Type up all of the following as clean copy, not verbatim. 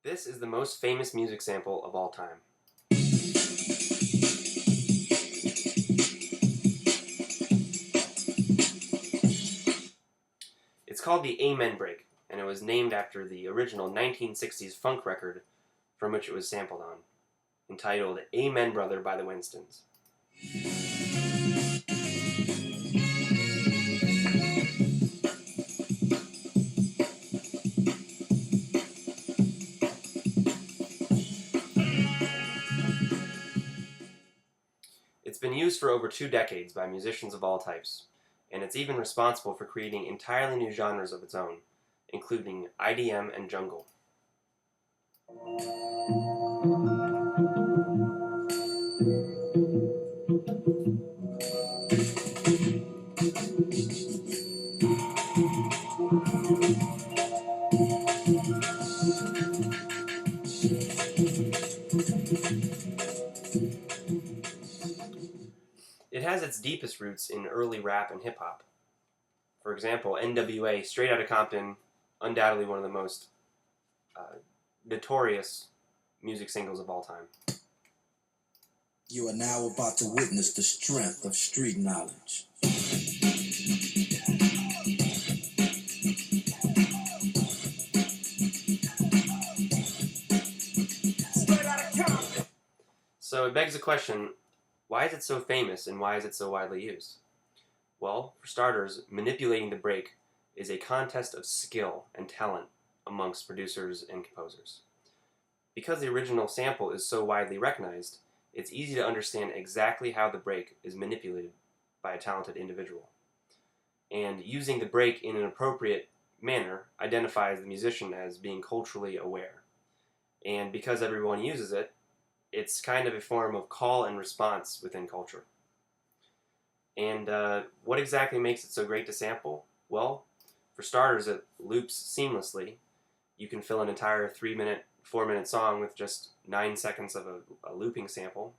This is the most famous music sample of all time. It's called the Amen break, and it was named after the original 1960s funk record from which it was sampled on, entitled Amen Brother by the Winstons. It's been used for over 2 decades by musicians of all types, and it's even responsible for creating entirely new genres of its own, including IDM and jungle. It has its deepest roots in early rap and hip-hop. For example, NWA, Straight Outta Compton, undoubtedly one of the most notorious music singles of all time. You are now about to witness the strength of street knowledge. So it begs the question, why is it so famous and why is it so widely used? Well, for starters, manipulating the break is a contest of skill and talent amongst producers and composers. Because the original sample is so widely recognized, it's easy to understand exactly how the break is manipulated by a talented individual. And using the break in an appropriate manner identifies the musician as being culturally aware. And because everyone uses it, it's kind of a form of call and response within culture. And what exactly makes it so great to sample? Well, for starters, it loops seamlessly. You can fill an entire 3-minute, 4-minute song with just 9 seconds of a looping sample.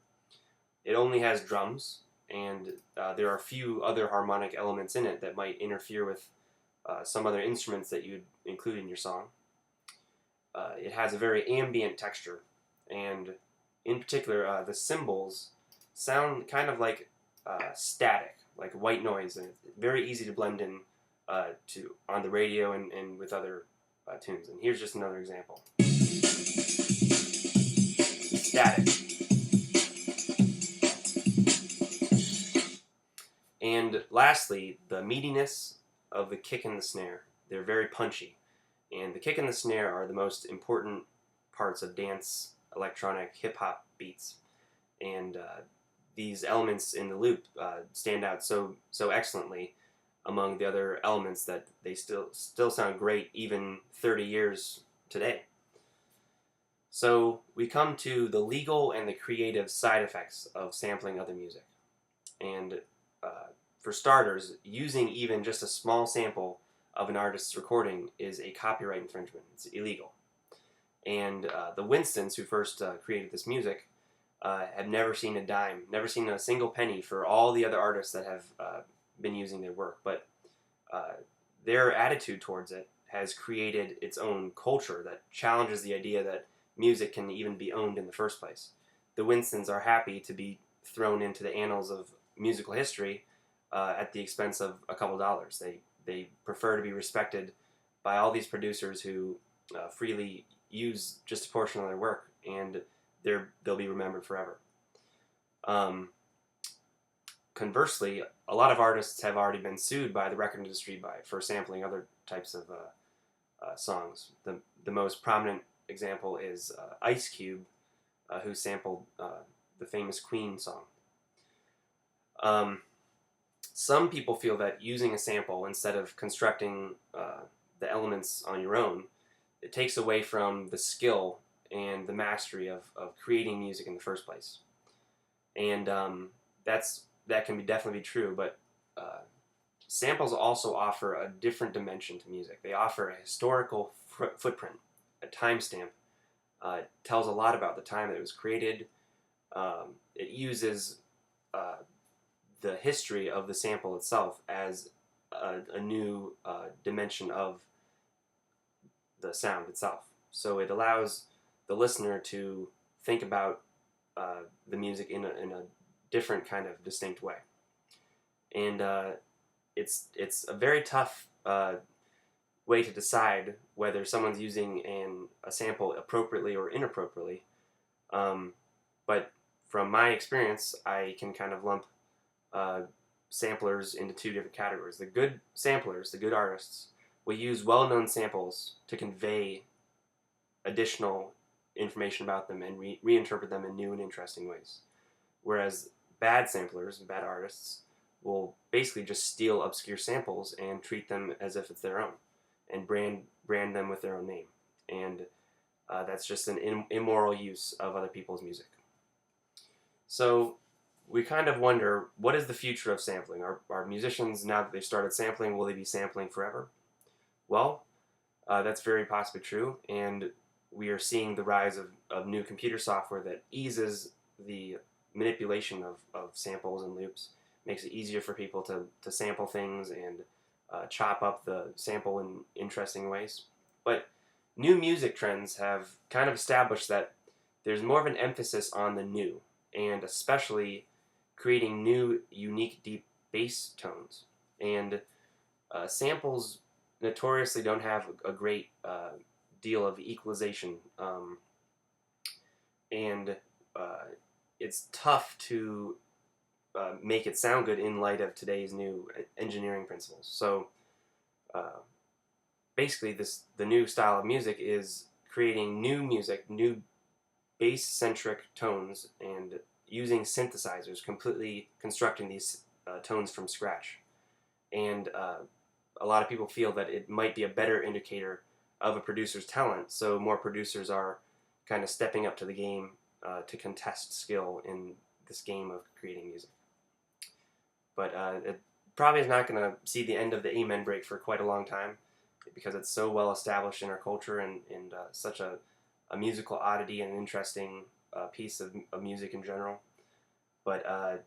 It only has drums, and there are a few other harmonic elements in it that might interfere with some other instruments that you'd include in your song. It has a very ambient texture, and in particular, the cymbals sound kind of like static, like white noise, and it's very easy to blend in on the radio and with other tunes. And here's just another example. Static. And lastly, the meatiness of the kick and the snare. They're very punchy. And the kick and the snare are the most important parts of dance, electronic, hip-hop beats. And these elements in the loop stand out so excellently among the other elements that they still sound great even 30 years today. So we come to the legal and the creative side effects of sampling other music. And for starters, using even just a small sample of an artist's recording is a copyright infringement. It's illegal. And the Winstons, who first created this music, have never seen a dime, never seen a single penny for all the other artists that have been using their work. But their attitude towards it has created its own culture that challenges the idea that music can even be owned in the first place. The Winstons are happy to be thrown into the annals of musical history at the expense of a couple dollars. They prefer to be respected by all these producers who freely use just a portion of their work, and they'll be remembered forever. Conversely, a lot of artists have already been sued by the record industry for sampling other types of songs. The most prominent example is Ice Cube, who sampled the famous Queen song. Some people feel that using a sample instead of constructing the elements on your own, it takes away from the skill and the mastery of creating music in the first place. And that can definitely be true, but samples also offer a different dimension to music. They offer a historical footprint, a timestamp. It tells a lot about the time that it was created. It uses the history of the sample itself as a new dimension of the sound itself. So it allows the listener to think about the music in a different kind of distinct way. And it's a very tough way to decide whether someone's using a sample appropriately or inappropriately. But from my experience, I can kind of lump uh, samplers into two different categories. The good samplers, the good artists, will use well-known samples to convey additional information about them and reinterpret them in new and interesting ways. Whereas bad samplers, bad artists, will basically just steal obscure samples and treat them as if it's their own, and brand them with their own name. And that's just an immoral use of other people's music. So we kind of wonder, what is the future of sampling? Are musicians, now that they've started sampling, will they be sampling forever? Well, that's very possibly true, and we are seeing the rise of new computer software that eases the manipulation of samples and loops, makes it easier for people to sample things and chop up the sample in interesting ways. But new music trends have kind of established that there's more of an emphasis on the new, and especially creating new, unique, deep bass tones. And samples notoriously don't have a great deal of equalization, and it's tough to make it sound good in light of today's new engineering principles. So basically, the new style of music is creating new music, new bass-centric tones, and using synthesizers, completely constructing these tones from scratch. And a lot of people feel that it might be a better indicator of a producer's talent, so more producers are kind of stepping up to the game to contest skill in this game of creating music. But it probably is not going to see the end of the amen break for quite a long time, because it's so well established in our culture, and such a musical oddity and an interesting piece of music in general. But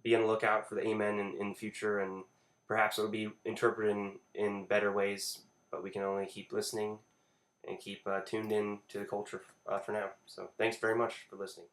be on the lookout for the amen in the future, and perhaps it will be interpreted in better ways, but we can only keep listening and keep tuned in to the culture for now. So thanks very much for listening.